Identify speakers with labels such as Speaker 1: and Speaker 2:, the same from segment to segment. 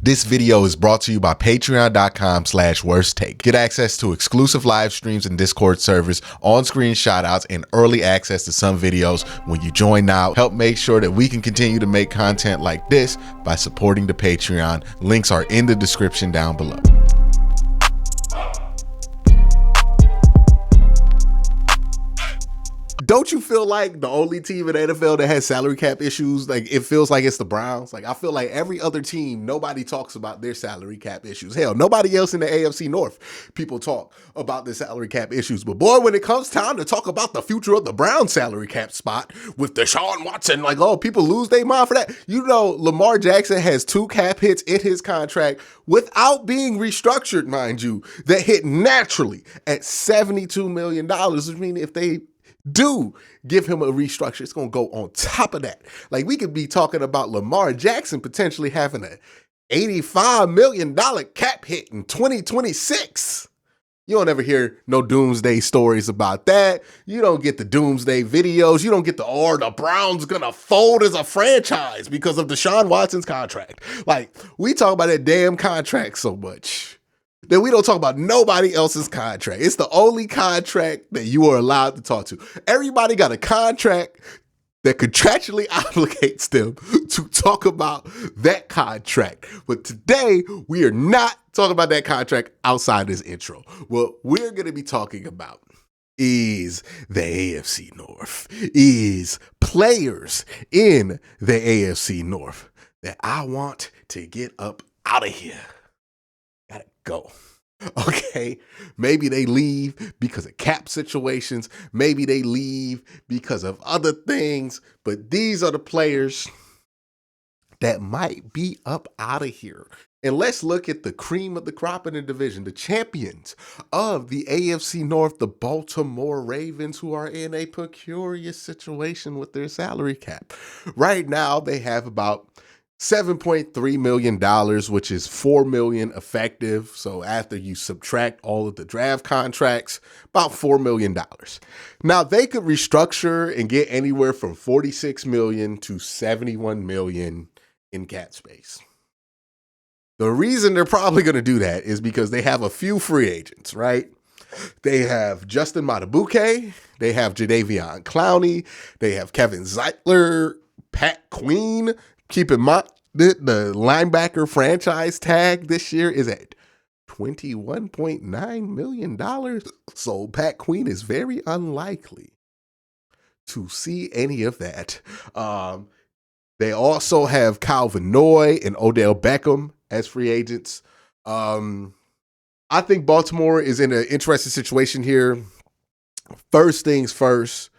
Speaker 1: This video is brought to you by patreon.com/worsttake. Get access to exclusive live streams and Discord servers, on-screen shoutouts, and early access to some videos when you join now. Help make sure that we can continue to make content like this by supporting the Patreon. Links are in the description down below. Don't you feel like the only team in the NFL that has salary cap issues? Like, it feels like it's the Browns. Like, I feel like every other team, nobody talks about their salary cap issues. Hell, nobody else in the AFC North, people talk about their salary cap issues. But boy, when it comes time to talk about the future of the Browns salary cap spot with Deshaun Watson, like, oh, people lose their mind for that. You know, Lamar Jackson has 2 cap hits in his contract without being restructured, mind you, that hit naturally at $72 million, which means if they do give him a restructure, it's going to go on top of that. Like, we could be talking about Lamar Jackson potentially having an $85 million cap hit in 2026. You don't ever hear no doomsday stories about that. You don't get the doomsday videos. You don't get the Browns going to fold as a franchise because of Deshaun Watson's contract. Like, we talk about that damn contract so much that we don't talk about nobody else's contract. It's the only contract that you are allowed to talk to. Everybody got a contract that contractually obligates them to talk about that contract. But today, we are not talking about that contract outside this intro. What we're going to be talking about is the AFC North, is players in the AFC North that I want to get up out of here. Gotta go. Okay, maybe they leave because of cap situations. Maybe they leave because of other things. But these are the players that might be up out of here. And let's look at the cream of the crop in the division, the champions of the AFC North, the Baltimore Ravens, who are in a precarious situation with their salary cap. Right now, they have about $7.3 million, which is $4 million effective. So after you subtract all of the draft contracts, about $4 million. Now they could restructure and get anywhere from $46 million to $71 million in cap space. The reason they're probably going to do that is because they have a few free agents, right? They have Justin Madubuike, they have Jadeveon Clowney, they have Kevin Zeitler, Pat Queen. Keep in mind, the linebacker franchise tag this year is at $21.9 million. So Pat Queen is very unlikely to see any of that. They also have Calvin Noy and Odell Beckham as free agents. I think Baltimore is in an interesting situation here. First things first,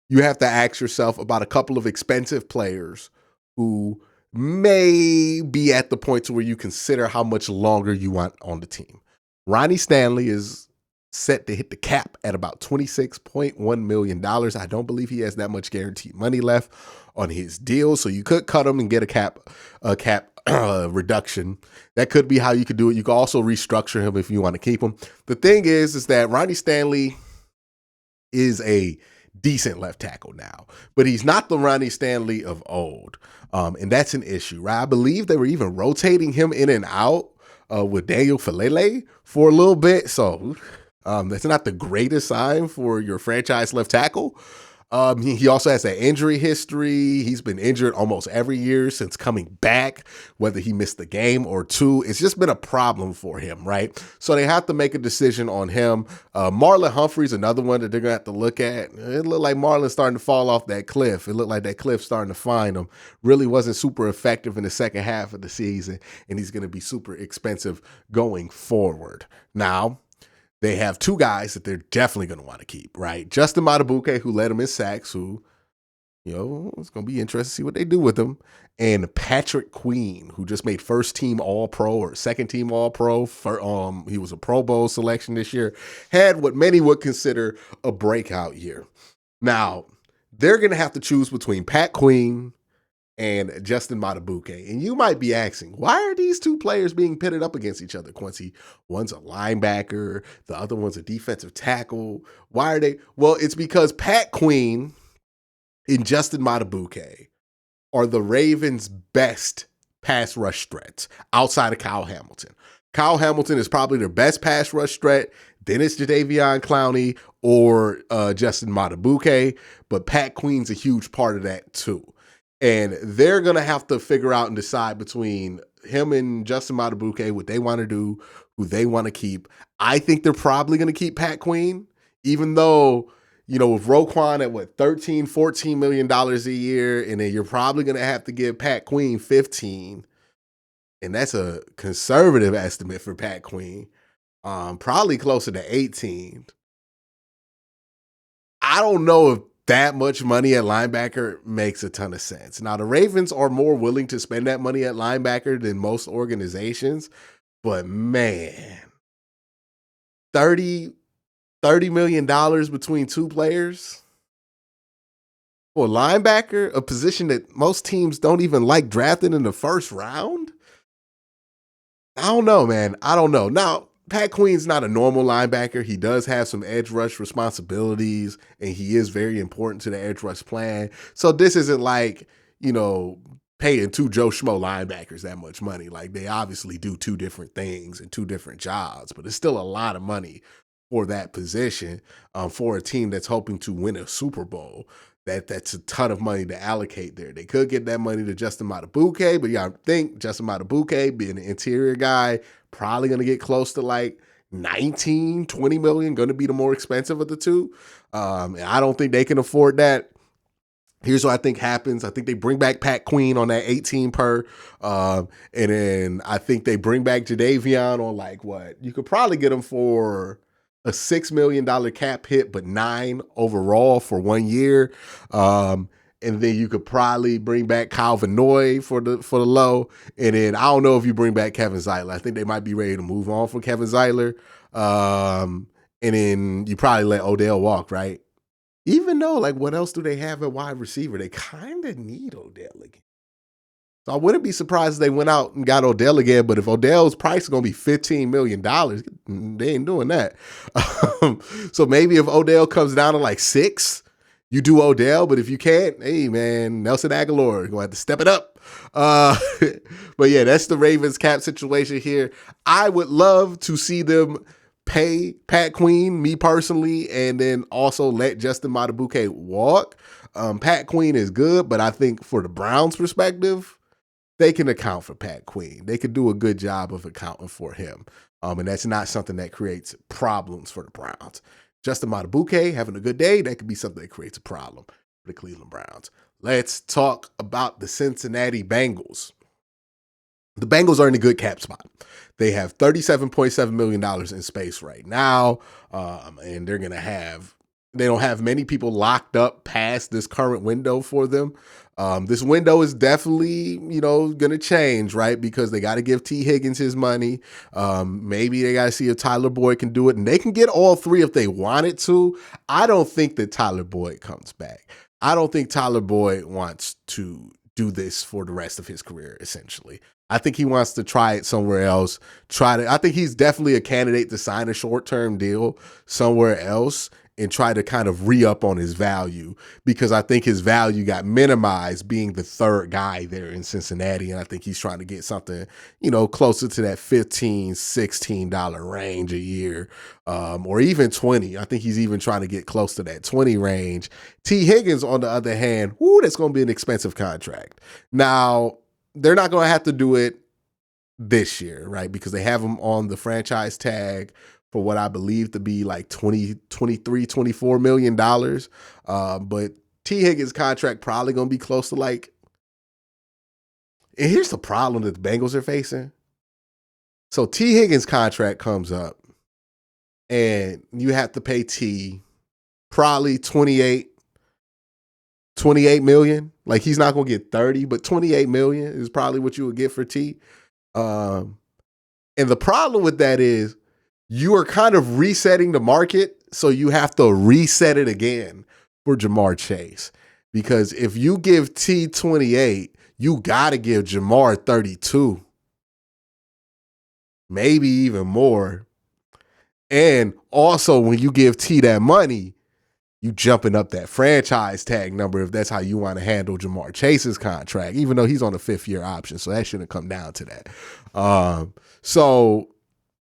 Speaker 1: you have to ask yourself about a couple of expensive players who may be at the point to where you consider how much longer you want on the team. Ronnie Stanley is set to hit the cap at about $26.1 million. I don't believe he has that much guaranteed money left on his deal, so you could cut him and get a cap reduction. That could be how you could do it. You could also restructure him if you want to keep him. The thing is that Ronnie Stanley is a decent left tackle now, but he's not the Ronnie Stanley of old. And that's an issue, right? I believe they were even rotating him in and out with Daniel Falele for a little bit. So that's not the greatest sign for your franchise left tackle. He also has an injury history. He's been injured almost every year since coming back, whether he missed the game or two. It's just been a problem for him, right? So they have to make a decision on him. Marlon Humphrey's another one that they're going to have to look at. It looked like Marlon's starting to fall off that cliff. It looked like that cliff starting to find him. Really wasn't super effective in the second half of the season, and he's going to be super expensive going forward. Now, they have 2 guys that they're definitely going to want to keep, right? Justin Madubuike, who led them in sacks, who, you know, it's going to be interesting to see what they do with him. And Patrick Queen, who just made first team All-Pro or second team All-Pro. He was a Pro Bowl selection this year. Had what many would consider a breakout year. Now, they're going to have to choose between Pat Queen and Justin Madubuike. And you might be asking, why are these 2 players being pitted up against each other, Quincy? One's a linebacker, the other one's a defensive tackle. Why are they? Well, it's because Pat Queen and Justin Madubuike are the Ravens' best pass rush threats outside of Kyle Hamilton. Kyle Hamilton is probably their best pass rush threat. Then it's Jadeveon Clowney or Justin Madubuike, but Pat Queen's a huge part of that too. And they're going to have to figure out and decide between him and Justin Madubuike what they want to do, who they want to keep. I think they're probably going to keep Pat Queen, even though, you know, with Roquan at what, $13, $14 million a year, and then you're probably going to have to give Pat Queen 15. And that's a conservative estimate for Pat Queen. Probably closer to 18. I don't know if that much money at linebacker makes a ton of sense. Now, the Ravens are more willing to spend that money at linebacker than most organizations, but man, $30 million between two players for a linebacker, a position that most teams don't even like drafting in the first round? I don't know, man. I don't know. Now, Pat Queen's not a normal linebacker. He does have some edge rush responsibilities, and he is very important to the edge rush plan. So this isn't like, you know, paying two Joe Schmo linebackers that much money. Like, they obviously do two different things and two different jobs, but it's still a lot of money for that position for a team that's hoping to win a Super Bowl. That's a ton of money to allocate there. They could get that money to Justin Madubuike, but yeah, I think Justin Madubuike, being an interior guy, probably going to get close to like 19, 20 million, going to be the more expensive of the two. And I don't think they can afford that. Here's what I think happens. I think they bring back Pat Queen on that 18 per. And then I think they bring back Jadeveon on like what? You could probably get him for a $6 million cap hit, but 9 overall for 1 year. And then you could probably bring back Kyle Van Noy for the low. And then I don't know if you bring back Kevin Zeitler. I think they might be ready to move on from Kevin Zeitler. And then you probably let Odell walk, right? Even though, like, what else do they have at wide receiver? They kind of need Odell again. So I wouldn't be surprised if they went out and got Odell again, but if Odell's price is going to be $15 million, they ain't doing that. So maybe if Odell comes down to like 6, you do Odell, but if you can't, hey, man, Nelson Aguilar, you're going to have to step it up. But yeah, that's the Ravens cap situation here. I would love to see them pay Pat Queen, me personally, and then also let Justin Madubuike walk. Pat Queen is good, but I think for the Browns' perspective, they can account for Pat Queen. They could do a good job of accounting for him. And that's not something that creates problems for the Browns. Justin Madubuike having a good day, that could be something that creates a problem for the Cleveland Browns. Let's talk about the Cincinnati Bengals. The Bengals are in a good cap spot. They have $37.7 million in space right now, and they don't have many people locked up past this current window for them. This window is definitely, going to change, right? Because they got to give T. Higgins his money. Maybe they got to see if Tyler Boyd can do it, and they can get all three if they wanted to. I don't think that Tyler Boyd comes back. I don't think Tyler Boyd wants to do this for the rest of his career, essentially. I think he wants to try it somewhere else. I think he's definitely a candidate to sign a short-term deal somewhere else and try to kind of re-up on his value, because I think his value got minimized being the third guy there in Cincinnati. And I think he's trying to get something, closer to that $15, $16 range a year, or even 20. I think he's even trying to get close to that 20 range. T. Higgins, on the other hand, that's going to be an expensive contract. Now, they're not going to have to do it this year, right? Because they have him on the franchise tag for what I believe to be like $23, $24 million. But T. Higgins' contract probably going to be close to like, and here's the problem that the Bengals are facing. So T. Higgins' contract comes up and you have to pay T probably 28 million. Like, he's not going to get 30, but 28 million is probably what you would get for T. And the problem with that is you are kind of resetting the market, so you have to reset it again for Ja'Marr Chase. Because if you give T 28, you got to give Ja'Marr 32. Maybe even more. And also, when you give T that money, you jumping up that franchise tag number if that's how you want to handle Jamar Chase's contract, even though he's on a 5-year option. So that shouldn't come down to that. So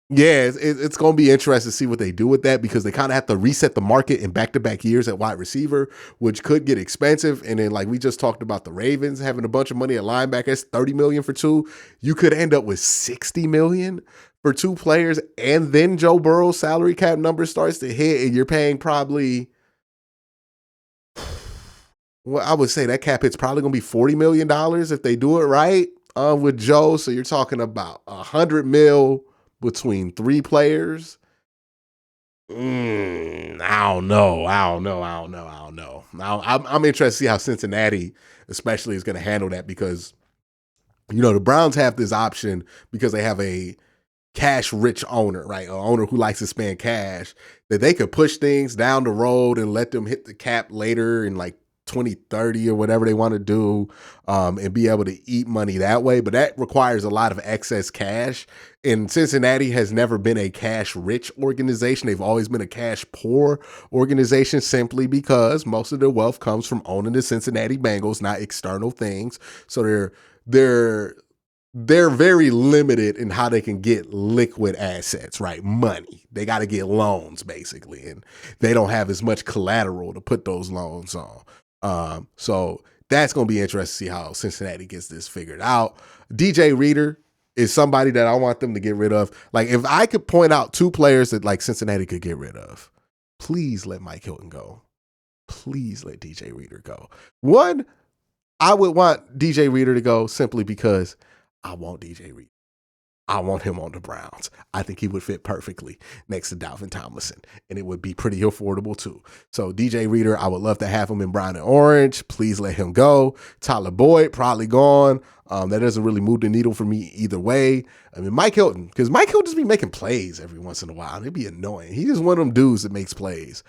Speaker 1: yeah, it's going to be interesting to see what they do with that, because they kind of have to reset the market in back-to-back years at wide receiver, which could get expensive. And then, like we just talked about, the Ravens having a bunch of money at linebackers, $30 million for 2. You could end up with $60 million for 2 players, and then Joe Burrow's salary cap number starts to hit, and you're paying probably, well, I would say that cap hit's probably going to be $40 million if they do it right with Joe. So you're talking about $100 million between 3 players. I don't know. I'm interested to see how Cincinnati especially is going to handle that, because, the Browns have this option because they have a cash-rich owner, right? An owner who likes to spend cash, that they could push things down the road and let them hit the cap later in like 2030 or whatever they want to do, and be able to eat money that way. But that requires a lot of excess cash. And Cincinnati has never been a cash-rich organization. They've always been a cash-poor organization, simply because most of their wealth comes from owning the Cincinnati Bengals, not external things. So they're very limited in how they can get liquid assets, right? Money. They got to get loans, basically, and they don't have as much collateral to put those loans on. So that's going to be interesting to see how Cincinnati gets this figured out. DJ Reader is somebody that I want them to get rid of. Like, if I could point out 2 players that like Cincinnati could get rid of, please let Mike Hilton go. Please let DJ Reader go. One, I would want DJ Reader to go simply because I want DJ Reader. I want him on the Browns. I think he would fit perfectly next to Dalvin Tomlinson, and it would be pretty affordable too. So DJ Reader, I would love to have him in brown and orange. Please let him go. Tyler Boyd, probably gone. That doesn't really move the needle for me either way. I mean, Mike Hilton, because Mike Hilton just be making plays every once in a while. It'd be annoying. He's just one of them dudes that makes plays.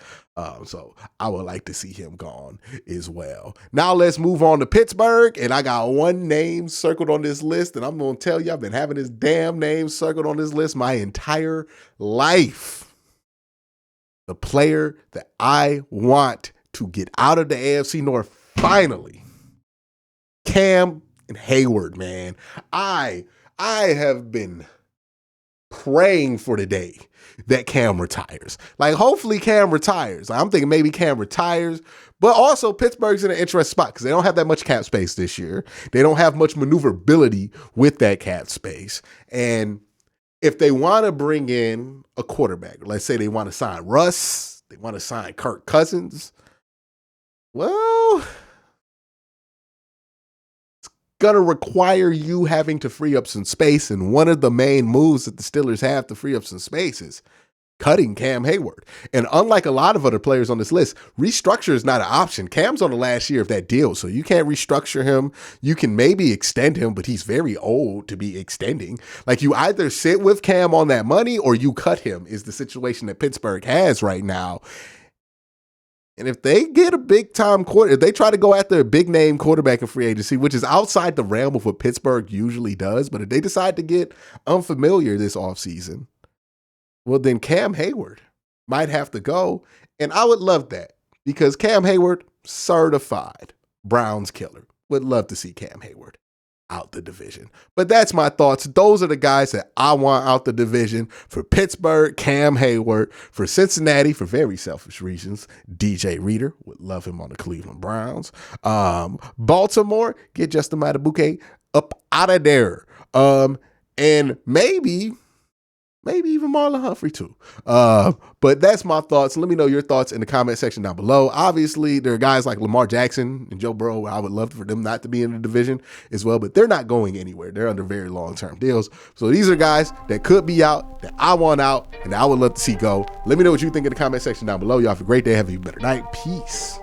Speaker 1: So I would like to see him gone as well. Now let's move on to Pittsburgh. And I got one name circled on this list. And I'm going to tell you, I've been having this damn name circled on this list my entire life. The player that I want to get out of the AFC North finally, Cam Hayward, man. I have been praying for the day that Cam retires. Like, hopefully Cam retires. I'm thinking maybe Cam retires, but also Pittsburgh's in an interesting spot because they don't have that much cap space this year. They don't have much maneuverability with that cap space. And if they want to bring in a quarterback, let's say they want to sign Russ, they want to sign Kirk Cousins, well, going to require you having to free up some space. And one of the main moves that the Steelers have to free up some space is cutting Cam Hayward. And unlike a lot of other players on this list, restructure is not an option. Cam's on the last year of that deal, so you can't restructure him. You can maybe extend him, but he's very old to be extending. Like, you either sit with Cam on that money or you cut him is the situation that Pittsburgh has right now. And if they get a big-time if they try to go after a big-name quarterback in free agency, which is outside the realm of what Pittsburgh usually does, but if they decide to get unfamiliar this offseason, well, then Cam Hayward might have to go. And I would love that, because Cam Hayward, certified Browns killer. Would love to see Cam Hayward out the division. But that's my thoughts. Those are the guys that I want out the division. For Pittsburgh, Cam Hayward. For Cincinnati, for very selfish reasons, DJ Reader. Would love him on the Cleveland Browns. Baltimore, get Justin Madubuike up out of there. And maybe even Marlon Humphrey too. But that's my thoughts. Let me know your thoughts in the comment section down below. Obviously, there are guys like Lamar Jackson and Joe Burrow where I would love for them not to be in the division as well, but they're not going anywhere. They're under very long-term deals. So these are guys that could be out, that I want out, and that I would love to see go. Let me know what you think in the comment section down below. Y'all have a great day. Have a better night. Peace.